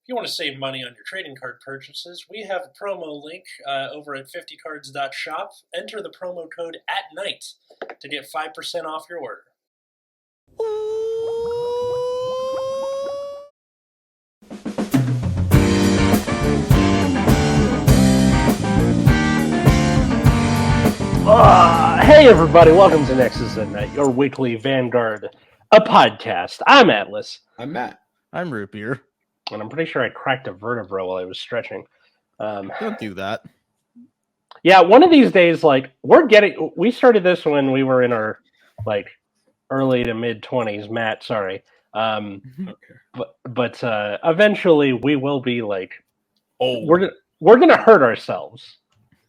If you want to save money on your trading card purchases, we have a promo link over at 50cards.shop. Enter the promo code ATNIGHT to get 5% off your order. Hey everybody, welcome to Nexus at Night, your weekly Vanguard, a podcast. I'm Atlas. I'm Matt. I'm Root Beer. And I'm pretty sure I cracked a vertebra while I was stretching. Don't do that. Yeah, one of these days, we started this when we were in our, early to mid-20s. Matt, sorry. Okay. But eventually we will be, old. We're going to hurt ourselves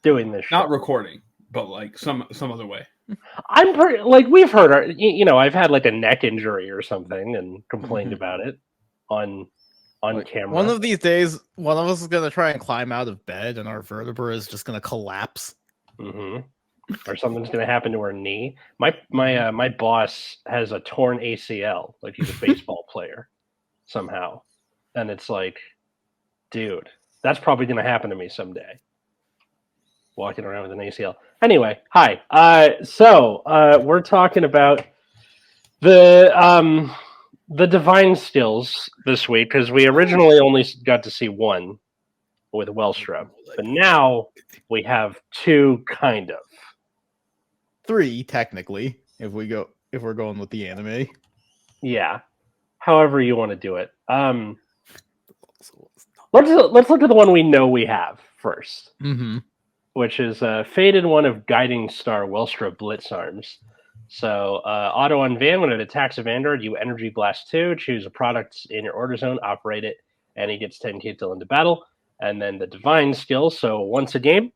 doing this show. Not recording, but, some other way. I'm pretty, we've heard, I've had, a neck injury or something and complained about it on camera. One of these days, one of us is going to try and climb out of bed and our vertebra is just going to collapse. Mm-hmm. Or something's going to happen to our knee. My boss has a torn ACL, he's a baseball player somehow. And it's dude, that's probably going to happen to me someday. Walking around with an ACL. Anyway, hi. So we're talking about the divine skills this week because we originally only got to see one with Welstra, but now we have two, kind of. Three, technically, if we're going with the anime. Yeah. However you want to do it. Let's look at the one we know we have first. Mm-hmm. Which is a faded one of Guiding Star Welstra Blitz Arms. So, auto on Van, when it attacks a Vanguard, you Energy Blast 2, choose a product in your order zone, operate it, and he gets 10 till into battle. And then the Divine skill, so once a game,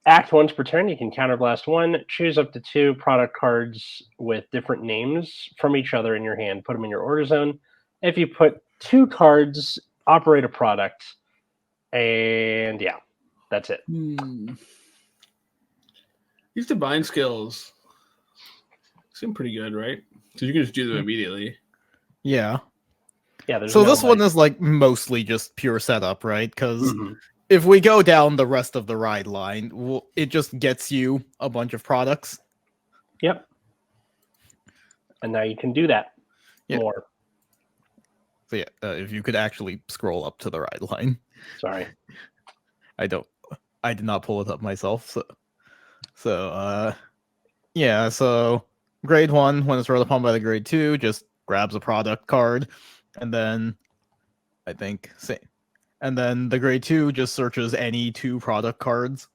act once per turn, you can counterblast 1, choose up to 2 product cards with different names from each other in your hand, put them in your order zone. If you put 2 cards, operate a product, and yeah. That's it. These divine skills seem pretty good, right? So you can just do them immediately. Yeah. Yeah. So this one is mostly just pure setup, right? Because if we go down the rest of the ride line, it just gets you a bunch of products. Yep. And now you can do that more. So yeah, if you could actually scroll up to the ride line. Sorry. I did not pull it up myself. So grade 1, when it's rolled upon by the grade 2, just grabs a product card, and then and then the grade 2 just searches any 2 product cards.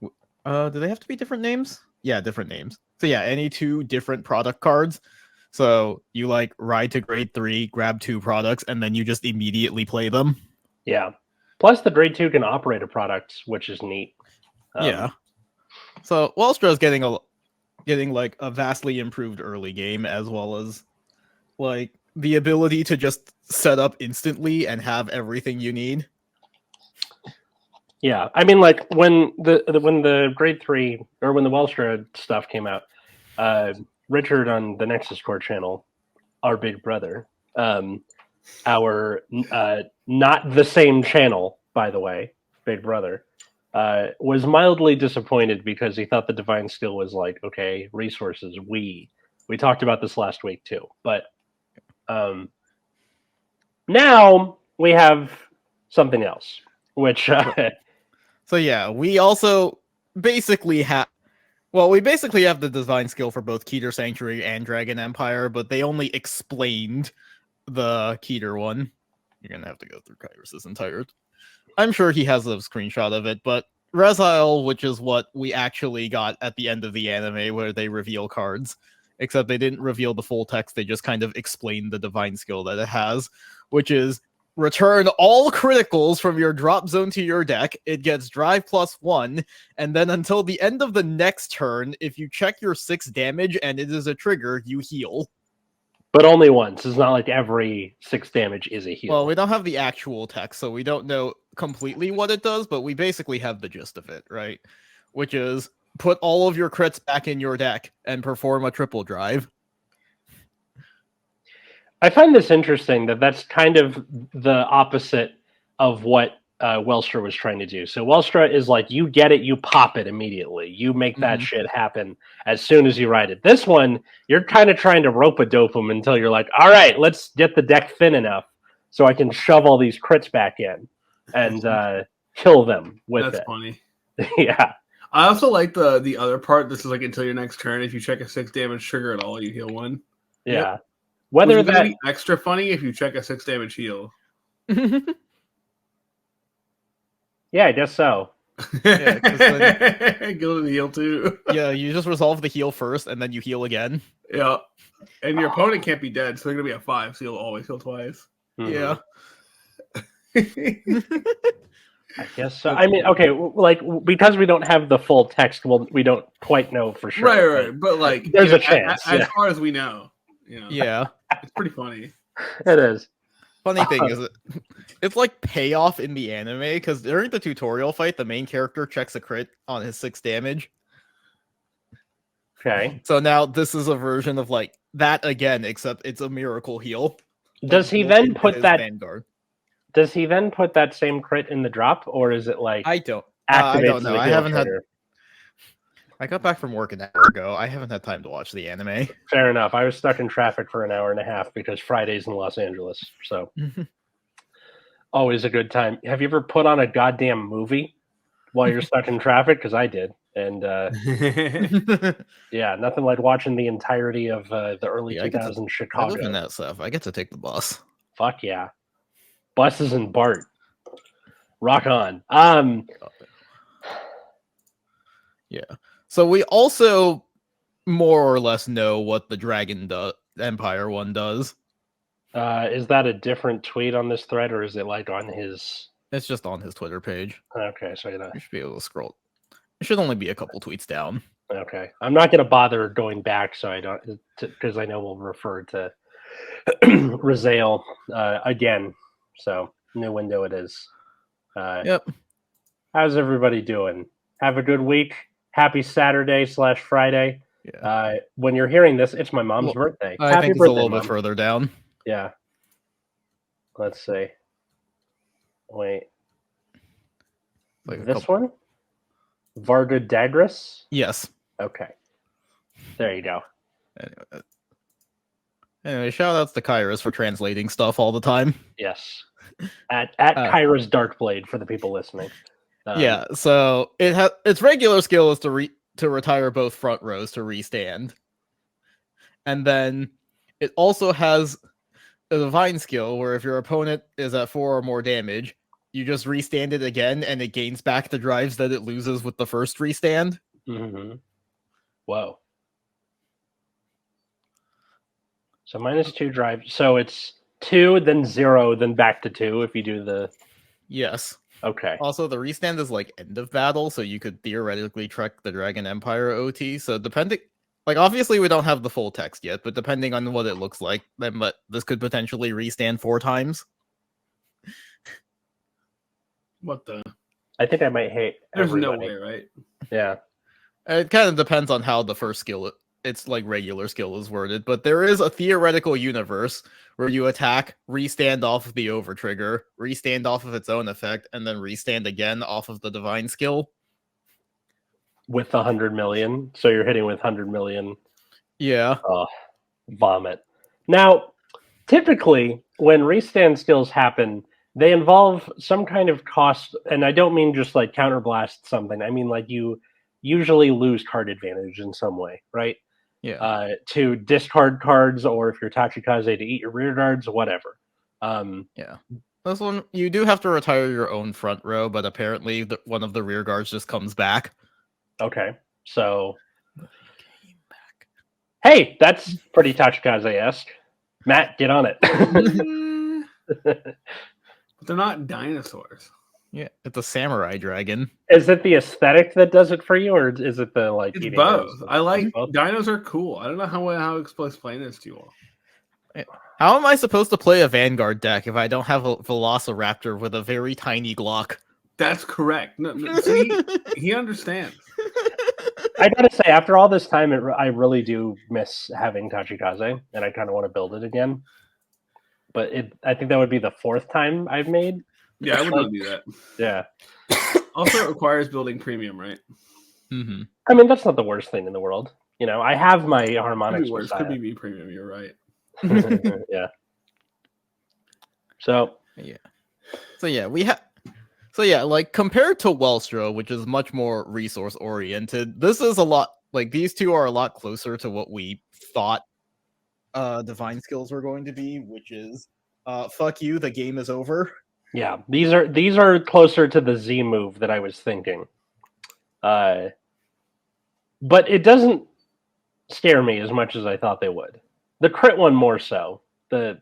Do they have to be different names? Yeah, different names. So yeah, any 2 different product cards. So you ride to grade 3, grab 2 products, and then you just immediately play them. Yeah. Plus, the grade 2 can operate a product, which is neat. Yeah. So Welstra is getting a vastly improved early game, as well as the ability to just set up instantly and have everything you need. Yeah, I mean, when the grade 3 or when the Welstra stuff came out, Richard on the Nexus Core channel, our big brother, our not the same channel, by the way, big brother, was mildly disappointed because he thought the divine skill was okay, resources. We talked about this last week too, but now we have something else, which so yeah, we also basically have the divine skill for both Keter Sanctuary and Dragon Empire, but they only explained the Keter one. You're gonna have to go through Kyrus's entire. I'm sure he has a screenshot of it, but Resile, which is what we actually got at the end of the anime, where they reveal cards, except they didn't reveal the full text. They just kind of explained the divine skill that it has, which is return all criticals from your drop zone to your deck. It gets drive +1, and then until the end of the next turn, if you check your 6 damage and it is a trigger, you heal. But only once. It's not every 6 damage is a heal. Well, we don't have the actual text, so we don't know completely what it does, but we basically have the gist of it, right? Which is put all of your crits back in your deck and perform a triple drive. I find this interesting that that's kind of the opposite of what Welstra was trying to do. So Welstra is like, you get it, you pop it immediately. You make that shit happen as soon as you write it. This one, you're kind of trying to rope-a-dope them until you're like, all right, let's get the deck thin enough so I can shove all these crits back in and kill them with it. That's funny. Yeah. I also like the other part. This is like until your next turn. If you check a 6 damage trigger at all, you heal 1. Yeah. Yep. Whether Which is gonna that be extra funny if you check a 6 damage heal. Yeah, I guess so. Yeah, 'cause Go to the heal too. Yeah, you just resolve the heal first, and then you heal again. Yeah. And your opponent can't be dead, so they're gonna be at 5, so you'll always heal twice. Yeah. I guess so. I mean, okay, like because we don't have the full text, we don't quite know for sure. Right. But like, there's a chance. As far as we know, Yeah. it's pretty funny. It is. Funny thing is, it's like payoff in the anime because during the tutorial fight, the main character checks a crit on his 6 damage. Okay. So now this is a version of like that again, except it's a miracle heal. Does he then put that? Vanguard? Does he then put that same crit in the drop, or is it like I don't activates know. the I heal haven't trigger? I got back from work an hour ago. I haven't had time to watch the anime. Fair enough. I was stuck in traffic for an hour and a half because Friday's in Los Angeles. So always a good time. Have you ever put on a goddamn movie while you're stuck in traffic? Because I did. And yeah, nothing like watching the entirety of the early 2000s I Chicago. live in that stuff. I get to take the bus. Fuck yeah. Buses and BART. Rock on. Yeah. So we also more or less know what the Dragon Empire one does. Is that a different tweet on this thread, or is it like on his? It's just on his Twitter page. Okay, so You should be able to scroll. It should only be a couple tweets down. Okay, I'm not gonna bother going back, so I don't, because I know we'll refer to Razale again. So new window it is. Yep. How's everybody doing? Have a good week. Happy Saturday/Friday. Yeah. When you're hearing this, it's my mom's birthday. I Happy think it's birthday, a little Mom. bit further down. Yeah. Let's see. Wait. Like This one? Varga Dagris? Yes. Okay. There you go. Anyway, shout outs to Kairos for translating stuff all the time. Yes. At Kyra's Darkblade for the people listening. Yeah, so its regular skill is to retire both front rows to restand. And then it also has a divine skill where if your opponent is at 4 or more damage, you just restand it again and it gains back the drives that it loses with the first restand. Mm-hmm. Whoa. So -2 drive. So it's 2, then 0, then back to 2 if you do the... Yes. Okay. Also, the restand is like end of battle, so you could theoretically trek the Dragon Empire OT. So depending... Like, obviously we don't have the full text yet, but depending on what it looks like, then this could potentially restand 4 times. What the? I think I might hate There's everybody. no way, right? Yeah. It kind of depends on how the first skill, its like regular skill is worded, but there is a theoretical universe where you attack, restand off of the overtrigger, restand off of its own effect, and then restand again off of the divine skill. With 100 million. So you're hitting with 100 million. Yeah. Vomit. Now, typically, when restand skills happen, they involve some kind of cost, and I don't mean just like counterblast something. I mean like you usually lose card advantage in some way, right? Yeah. To discard cards, or if you're Tachikaze, to eat your rear guards, whatever. Yeah. This one, you do have to retire your own front row, but apparently one of the rear guards just comes back. Okay, so... Hey, that's pretty Tachikaze-esque. Matt, get on it. But they're not dinosaurs. Yeah, it's a samurai dragon. Is it the aesthetic that does it for you, or is it the like? It's eating both. herbs? I like Both? dinos are cool. I don't know how to explain this to you all. How am I supposed to play a Vanguard deck if I don't have a Velociraptor with a very tiny Glock? That's correct. No, see, he understands. I gotta say, after all this time, I really do miss having Tachikaze, and I kind of want to build it again. but I think that would be the 4th time I've made. Yeah, I would Like- not do that. Yeah. Also, it requires building premium, right? Mm-hmm. I mean, that's not the worst thing in the world. You know, I have my Could harmonics be worse. Could Messiah. be me premium. You're right. Yeah. So So yeah, we have. So yeah, like compared to Welstra, which is much more resource oriented, this is a lot. Like these two are a lot closer to what we thought divine skills were going to be, which is fuck you, the game is over. yeah, these are closer to the Z move that I was thinking. But it doesn't scare me as much as I thought they would. The crit one more so. The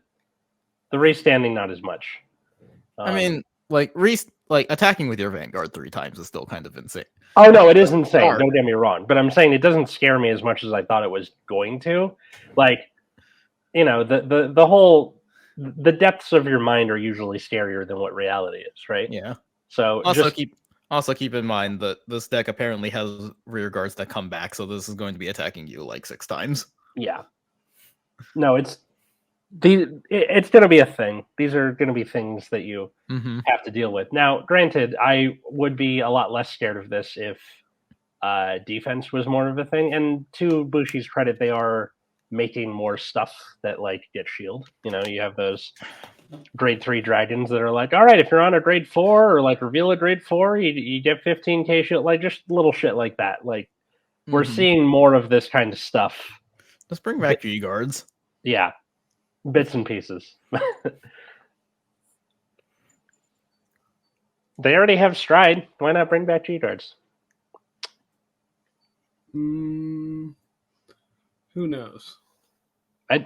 restanding not as much. I mean, like attacking with your Vanguard 3 times is still kind of insane. oh no, it is insane. hard. Don't get me wrong, but I'm saying it doesn't scare me as much as I thought it was going to. Like, you know, the whole the depths of your mind are usually scarier than what reality is, right? Yeah. So Also keep in mind that this deck apparently has rear guards that come back, so this is going to be attacking you like 6 times. yeah, no, it's going to be a thing. These are going to be things that you Mm-hmm. have to deal with. Now, granted, I would be a lot less scared of this if defense was more of a thing. And to Bushi's credit, they are making more stuff that like get shield. You know, you have those grade 3 dragons that are like, all right, if you're on a grade 4 or like reveal a grade 4, you get 15k shield, like just little shit like that. Like we're Mhm. seeing more of this kind of stuff. Let's bring back G guards. Yeah, bits and pieces. They already have stride. Why not bring back G guards? Who knows? I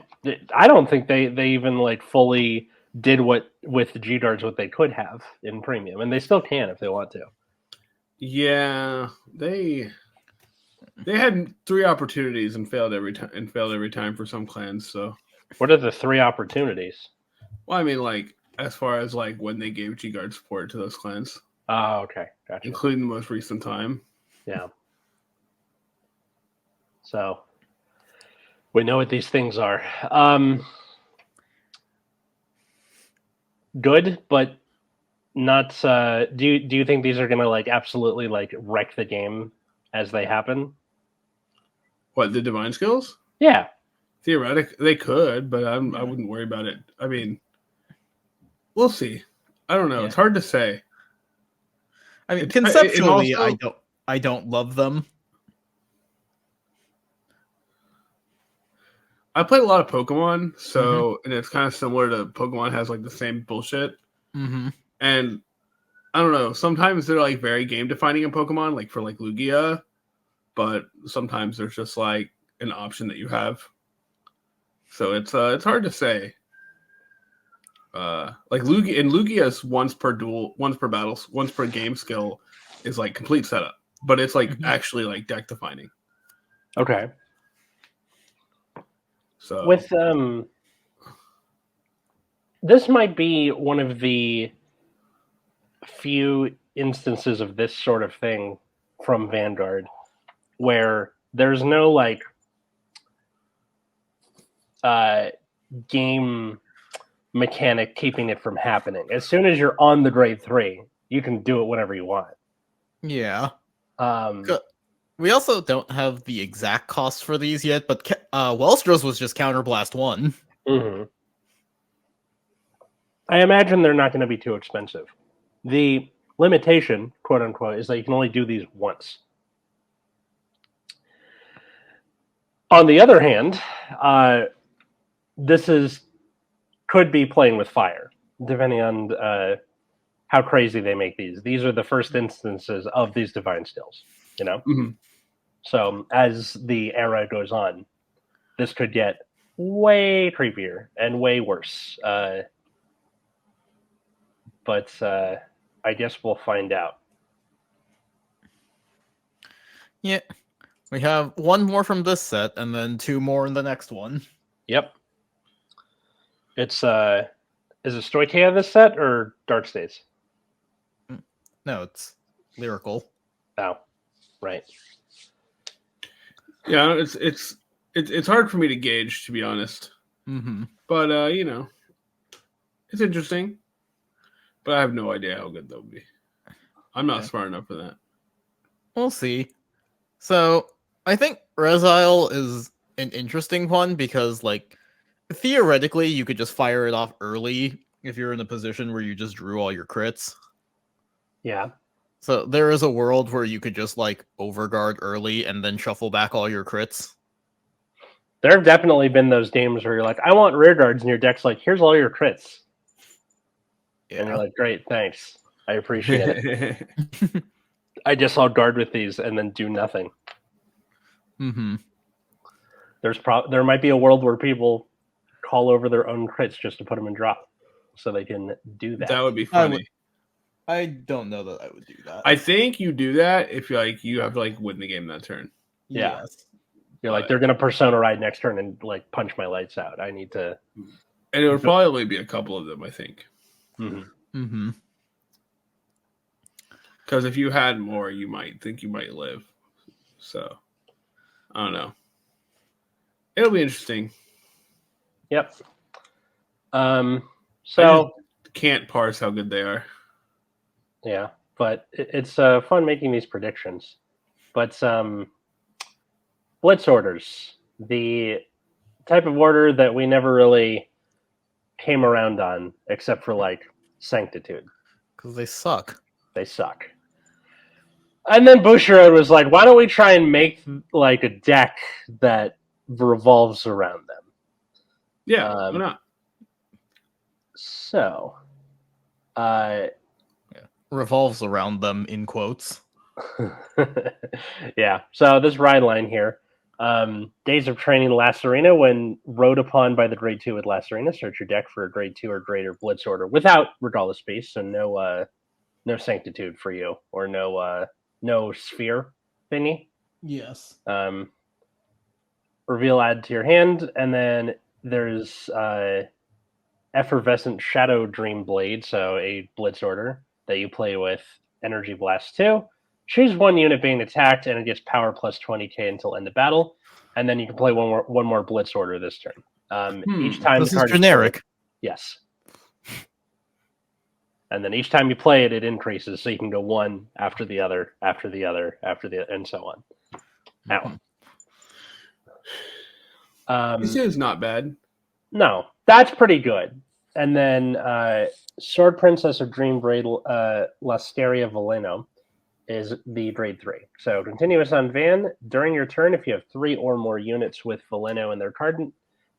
don't think they even like fully did what with the G guards what they could have in premium, and they still can if they want to. Yeah, they had 3 opportunities and failed every time for some clans. So, What are the 3 opportunities? well, I mean, like as far as like when they gave G Guard support to those clans, Oh, okay, gotcha. including the most recent time. Yeah. So we know what these things are. Good, but not. Do you think these are gonna like absolutely like wreck the game as they happen? What, the divine skills? Yeah. Theoretic, they could, but I wouldn't worry about it. I mean, we'll see. I don't know. Yeah. It's hard to say. I mean, It- conceptually, also- I don't love them. I played a lot of Pokemon, so and it's kind of similar to Pokemon has like the same bullshit. Mm-hmm. And I don't know. Sometimes they're like very game defining in Pokemon, like for like Lugia, but sometimes there's just like an option that you have. So it's hard to say. Like Lugia's once per battle, once per game skill is like complete setup, but it's like actually like deck defining. Okay. So With this might be one of the few instances of this sort of thing from Vanguard where there's no like game mechanic keeping it from happening. As soon as you're on the grade 3, you can do it whenever you want. Yeah. Um, We also don't have the exact costs for these yet, but Welstra's was just Counterblast 1. mhm. I imagine they're not going to be too expensive. The limitation, quote unquote, is that you can only do these once. On the other hand, this could be playing with fire, depending on how crazy they make these. These are the first instances of these divine skills, you know? Mhm. So as the era goes on, this could get way creepier and way worse. But I guess we'll find out. Yeah. We have one more from this set, and then 2 more in the next one. Yep. It's is it Stoichea this set or Dark States? No, it's Lyrical. Oh, right. yeah, it's hard for me to gauge, to be honest. Mm-hmm. But you know, It's interesting, but I have no idea how good that would be. I'm not smart enough for that. We'll see. So I think Resile is an interesting one because, like, theoretically, you could just fire it off early if you're in a position where you just drew all your crits. Yeah. So there is a world where you could just, like, overguard early and then shuffle back all your crits. There have definitely been those games where you're like, I want rear guards, and your deck's like, here's all your crits. Yeah. And you're like, great, thanks. I appreciate it. I guess I'll guard with these and then do nothing. Mm-hmm. There might be a world where people call over their own crits just to put them in drop, so they can do that. That would be funny. I don't know that I would do that. I think you do that if you have to win the game that turn. Yeah. Yes. You're like, they're gonna persona ride next turn and punch my lights out. I need to. And it would probably only be a couple of them, I think. Mm-hmm. Mm-hmm. Because if you had more, you might think you might live. So, I don't know. It'll be interesting. Yep. I So just can't parse how good they are. yeah, but it's fun making these predictions. But Blitz Orders, the type of order that we never really came around on, except for Sanctitude. Because they suck. They suck. And then Bushiroad was like, why don't we try and make a deck that revolves around them? Yeah, why not? So, Revolves around them, in quotes. yeah. So this ride line here. Days of Training Last Arena. When rode upon by the Grade 2 with Last Arena, search your deck for a Grade 2 or greater Blitz Order without Regardless Space, so no Sanctitude for you, or no Sphere thingy. Yes. Reveal, add to your hand, and then there's Effervescent Shadow Dream Blade, so a Blitz Order that you play with Energy Blast 2. Choose one unit being attacked, and it gets power plus 20k until end of battle. And then you can play one more Blitz Order this turn. Each time This the is card generic. played, yes. And then each time you play it, it increases, so you can go one after the other, after the other, after the, and so on. Ow. This is not bad. No, that's pretty good. And then Sword Princess of Dream Braid Lasteria Veleno is the Grade 3. So continuous on Van. During your turn, if you have 3 or more units with Veleno in their card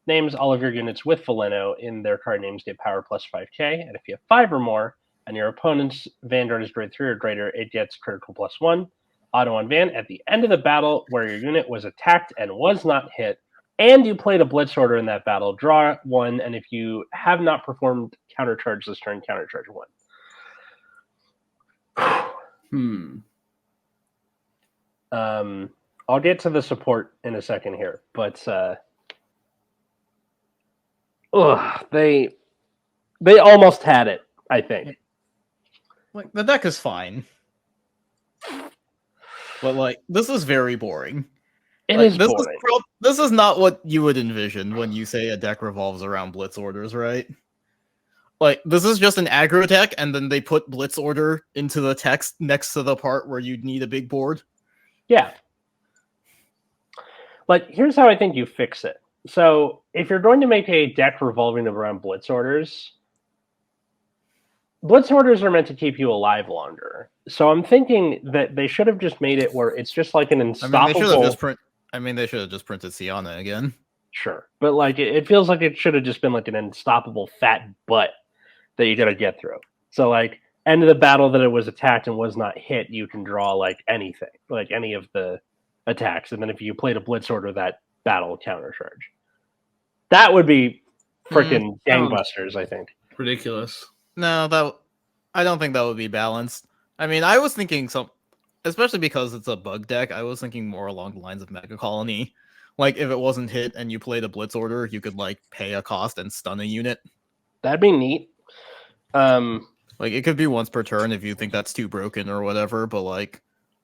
names, all of your units with Veleno in their card names get power plus 5k. And if you have 5 or more, and your opponent's Vanguard is Grade 3 or greater, it gets critical plus 1. Auto on Van. At the end of the battle where your unit was attacked and was not hit, and you played a Blitz Order in that battle, draw 1, and if you have not performed countercharge this turn, countercharge 1. I'll get to the support in a second here, but they almost had it, I think. The deck is fine. But this is very boring. It is boring. This is not what you would envision when you say a deck revolves around Blitz Orders, right? This is just an aggro deck, and then they put Blitz Order into the text next to the part where you'd need a big board. Yeah. Here's how I think you fix it. So, if you're going to make a deck revolving around Blitz Orders are meant to keep you alive longer. So I'm thinking that they should have just made it where it's just like an unstoppable... they should have just printed Sienna again. Sure. But it feels like it should have just been an unstoppable fat butt that you gotta get through. So end of the battle that it was attacked and was not hit, you can draw anything, any of the attacks. And then if you played a Blitz Order, that battle countercharge. That would be freaking gangbusters, I think. Ridiculous. No, I don't think that would be balanced. I mean, I was thinking especially because it's a bug deck, I was thinking more along the lines of Mega Colony. If it wasn't hit and you played a Blitz Order, you could pay a cost and stun a unit. That'd be neat. It could be once per turn if you think that's too broken or whatever, but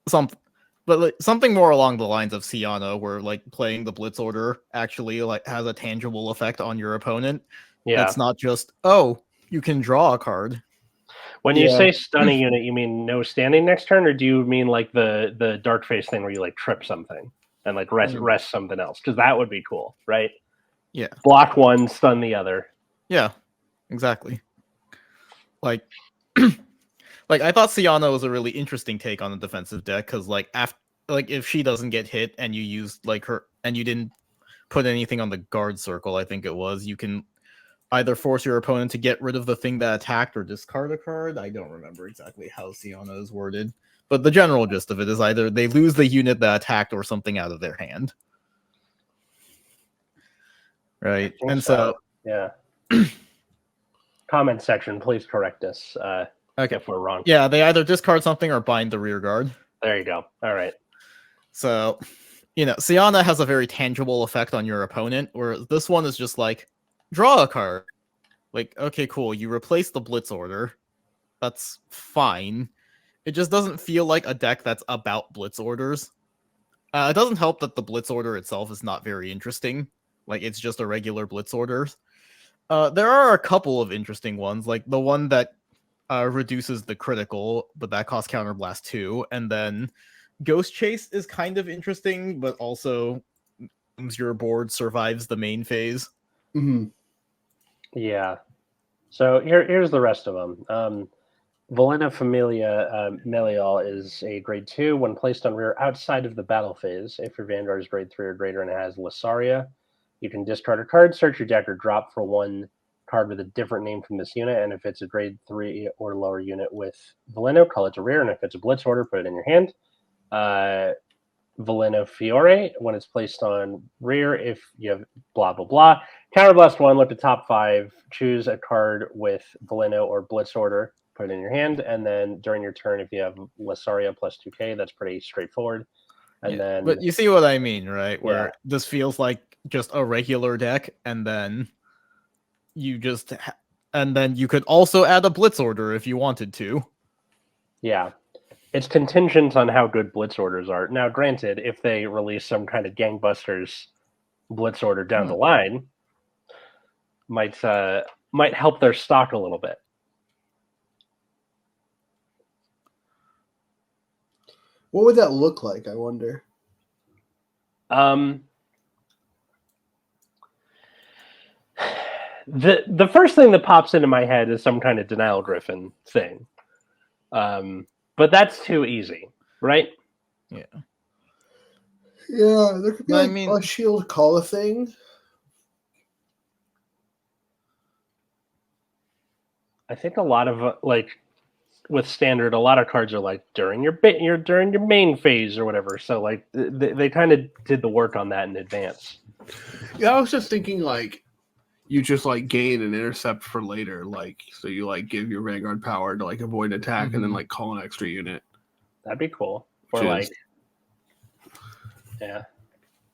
something more along the lines of Sienna, where playing the Blitz Order actually has a tangible effect on your opponent. Yeah. That's not just, you can draw a card. When you Yeah. say stun a unit, you mean no standing next turn, or do you mean like the dark face thing where you like trip something and like rest something else? Because that would be cool, right? Yeah. Block one, stun the other. Yeah, exactly. Like, like I thought Siana was a really interesting take on the defensive deck because if she doesn't get hit and you used like her and you didn't put anything on the guard circle, I think it was, you can either force your opponent to get rid of the thing that attacked or discard a card. I don't remember exactly how Siana is worded, but the general gist of it is either they lose the unit that attacked or something out of their hand. Right, and so yeah. Comment section, please correct us okay. if we're wrong. Yeah, they either discard something or bind the rear guard. There you go. All right. So, Siana has a very tangible effect on your opponent, whereas this one is just like, draw a card. Like, okay, cool, you replace the Blitz Order. That's fine. It just doesn't feel like a deck that's about Blitz Orders. It doesn't help that the Blitz Order itself is not very interesting. Like, it's just a regular Blitz Order. There are a couple of interesting ones, like the one that reduces the critical, but that costs Counterblast 2, and then Ghost Chase is kind of interesting, but also your board survives the main phase. Mm-hmm. Yeah. So here's the rest of them. Valena Familia Melial is a grade 2. When placed on rear outside of the battle phase, if your Vanguard is grade 3 or greater and it has Lysaria, you can discard a card, search your deck, or drop for one card with a different name from this unit. And if it's a grade 3 or lower unit with Veleno, call it to rear. And if it's a Blitz Order, put it in your hand. Veleno Fiore, when it's placed on rear, if you have blah, blah, blah. Counterblast 1, look at top 5, choose a card with Veleno or Blitz Order, put it in your hand. And then during your turn, if you have Lysaria plus 2k, that's pretty straightforward. And then, but you see what I mean, right? Where this feels like just a regular deck, and then you just and then you could also add a Blitz Order if you wanted to. Yeah, it's contingent on how good Blitz Orders are. Now, granted, if they release some kind of gangbusters Blitz Order down the line, might help their stock a little bit. What would that look like, I wonder? The first thing that pops into my head is some kind of Denial Griffin thing. But that's too easy, right? Yeah. Yeah, there could be a shield call a thing. I think a lot of with standard, a lot of cards are like during your main phase or whatever. So like they kind of did the work on that in advance. Yeah, I was just thinking like you just like gain an intercept for later, like so you like give your Vanguard power to like avoid attack and then like call an extra unit. That'd be cool. Or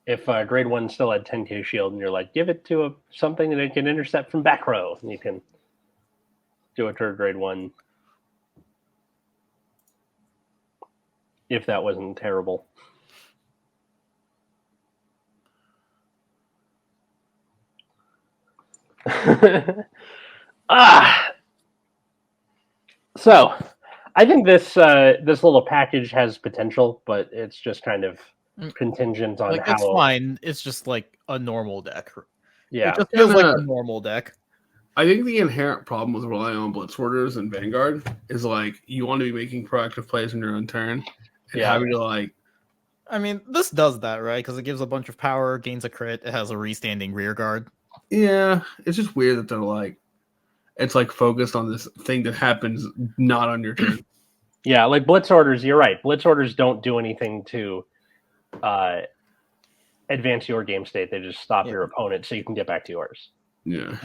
if grade 1 still had 10k shield and you're like, give it to something that it can intercept from back row, and you can do it to grade 1. If that wasn't terrible. So I think this little package has potential, but it's just kind of contingent on how. It's fine. It's just like a normal deck. Yeah, it just feels like a normal deck. I think the inherent problem with relying on Blitz Orders and Vanguard is like you want to be making proactive plays on your own turn, and having to like. I mean, this does that, right? Because it gives a bunch of power, gains a crit, it has a restanding rear guard. Yeah, it's just weird that they're like, it's like focused on this thing that happens not on your turn. Yeah, like Blitz Orders, you're right. Blitz Orders don't do anything to advance your game state. They just stop your opponent so you can get back to yours. Yeah.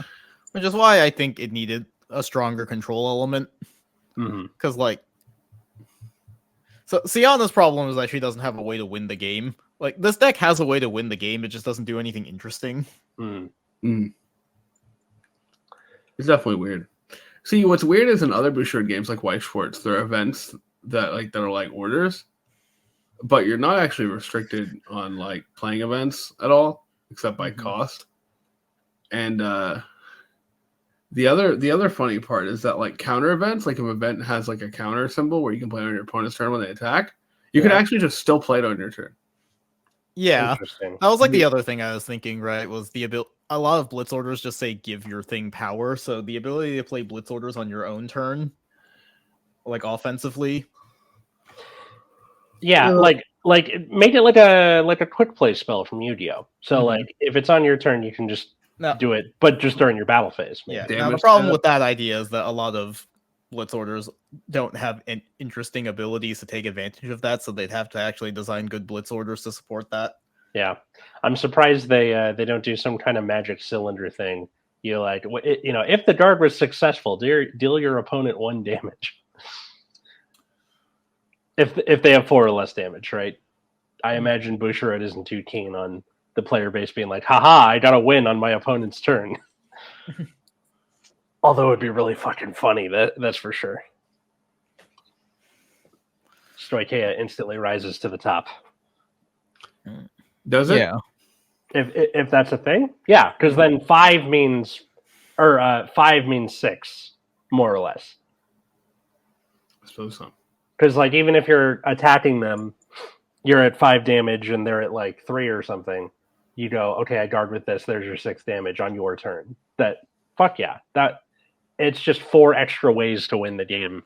Which is why I think it needed a stronger control element. Because, so Siana's problem is that she doesn't have a way to win the game. Like, this deck has a way to win the game, it just doesn't do anything interesting. It's definitely weird. See, what's weird is in other Bouchard games like White Schwartz, there are events that are like orders, but you're not actually restricted on like playing events at all, except by cost. And The other funny part is that like counter events, like if an event has like a counter symbol where you can play on your opponent's turn when they attack, you can actually just still play it on your turn. Yeah, Interesting. that was like the other thing I was thinking. Right, was the ability. A lot of Blitz Orders just say give your thing power, so the ability to play Blitz Orders on your own turn, like offensively. Yeah, like make it like a quick play spell from Yu-Gi-Oh. So like if it's on your turn, you can just do it, but just during your battle phase. Yeah. Damage Now the problem with that idea is that a lot of Blitz Orders don't have interesting abilities to take advantage of that, so they'd have to actually design good Blitz Orders to support that. Yeah, I'm surprised they don't do some kind of magic cylinder thing. You like, if the guard was successful, deal your opponent 1 damage. If they have 4 or less damage, right? I imagine Bushiroad isn't too keen on the player base being like, haha, I got a win on my opponent's turn. Although it'd be really fucking funny, that's for sure. Stoikea instantly rises to the top. Does it? Yeah. If that's a thing, yeah, because then 5 means 6, more or less. I suppose so. Because like even if you're attacking them, you're at 5 damage and they're at like 3 or something. You go, okay, I guard with this. There's your 6 damage on your turn. Fuck yeah, that it's just 4 extra ways to win the game.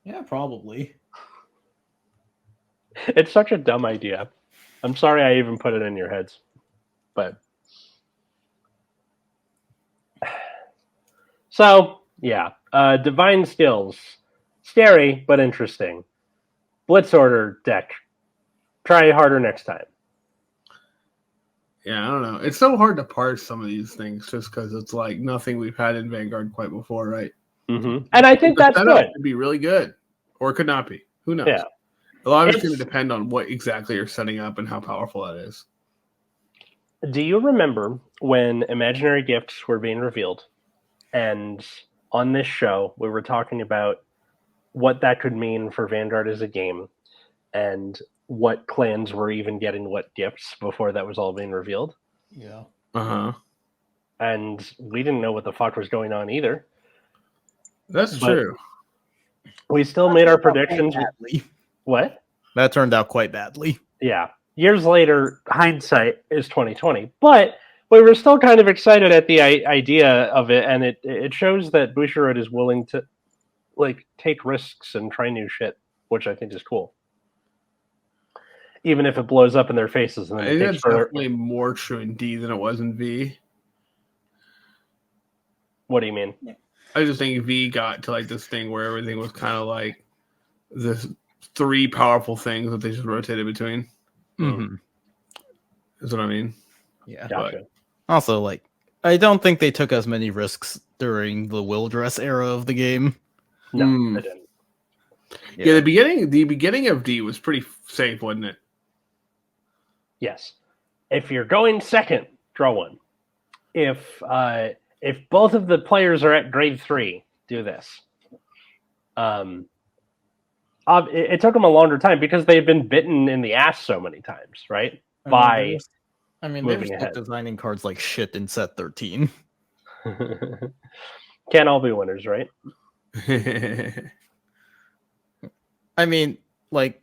Yeah, probably. It's such a dumb idea. I'm sorry I even put it in your heads. But so yeah, divine skills. Scary, but interesting. Blitz Order deck. Try harder next time. Yeah, I don't know. It's so hard to parse some of these things just because it's like nothing we've had in Vanguard quite before, right? Mm-hmm. And I think that's good. Could be really good, or it could not be. Who knows? Yeah. A lot of it's going to depend on what exactly you're setting up and how powerful that is. Do you remember when imaginary gifts were being revealed? And on this show, we were talking about what that could mean for Vanguard as a game and what clans were even getting what gifts before that was all being revealed. Yeah. Uh-huh. And we didn't know what the fuck was going on either. That's true. We still made our predictions. What? That turned out quite badly. Yeah. Years later, hindsight is 2020. But we were still kind of excited at the idea of it, and it shows that Bushiroad is willing to like take risks and try new shit, which I think is cool. Even if it blows up in their faces. And then I think that's definitely more true in D than it was in V. What do you mean? I just think V got to like this thing where everything was kind of like this 3 powerful things that they just rotated between. Mm-hmm. Is what I mean. Yeah. Gotcha. Also, like, I don't think they took as many risks during the Will Dress era of the game. No, they didn't. Yeah, the beginning of D was pretty safe, wasn't it? Yes. If you're going second, draw 1. If both of the players are at grade 3, do this. It took them a longer time because they've been bitten in the ass so many times, right? They were still designing cards like shit in set 13. Can't all be winners, right? I mean, like,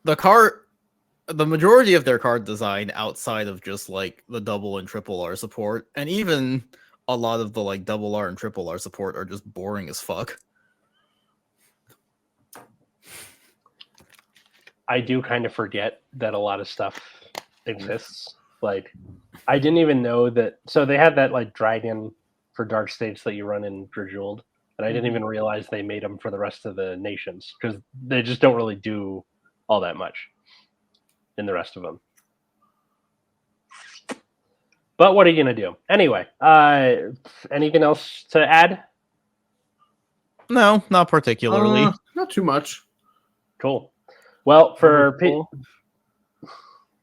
the majority of their card design outside of just like the double and triple R support, and even a lot of the like double R and triple R support are just boring as fuck. I do kind of forget that a lot of stuff exists. Like, I didn't even know that. So they had that like dragon for Dark States that you run in Grejeweled, and I didn't even realize they made them for the rest of the nations because they just don't really do all that much in the rest of them. But what are you gonna do anyway? Anything else to add? No, not particularly. Not too much. Cool. Well, for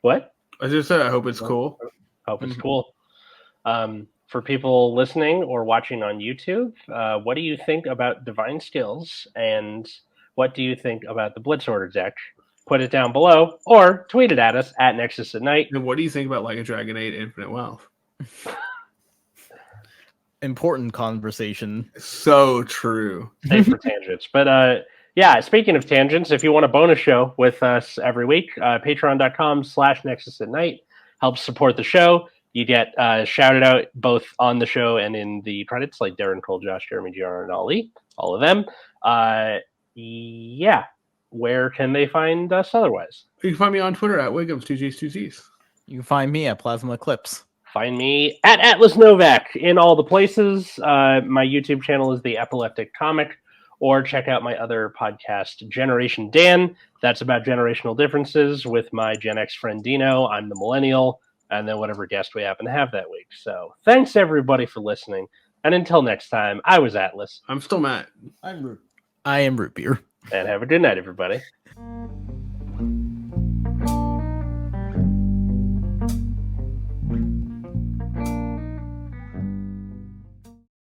what? I just said I hope it's cool. Hope it's cool. For people listening or watching on YouTube, what do you think about Divine Skills, and what do you think about the Blitz Order deck? put it down below, or tweet it at us at Nexus at Night. And what do you think about like a Dragon 8 Infinite Wealth? Important conversation. So true. Save for tangents. But yeah, speaking of tangents, if you want a bonus show with us every week, patreon.com/Nexus at Night helps support the show. You get shouted out both on the show and in the credits, like Darren, Cole, Josh, Jeremy, GR, and Ali, all of them. Yeah. Where can they find us otherwise? You can find me on Twitter at Wiggums2Gs2Gs. You can find me at Plasma Eclipse. Find me at Atlas Novak in all the places. My YouTube channel is The Epileptic Comic, or check out my other podcast, Generation Dan. That's about generational differences with my Gen X friend Dino. I'm the millennial, and then whatever guest we happen to have that week. So thanks everybody for listening. And until next time, I was Atlas. I'm still Matt. I am Root Beer. And have a good night, everybody.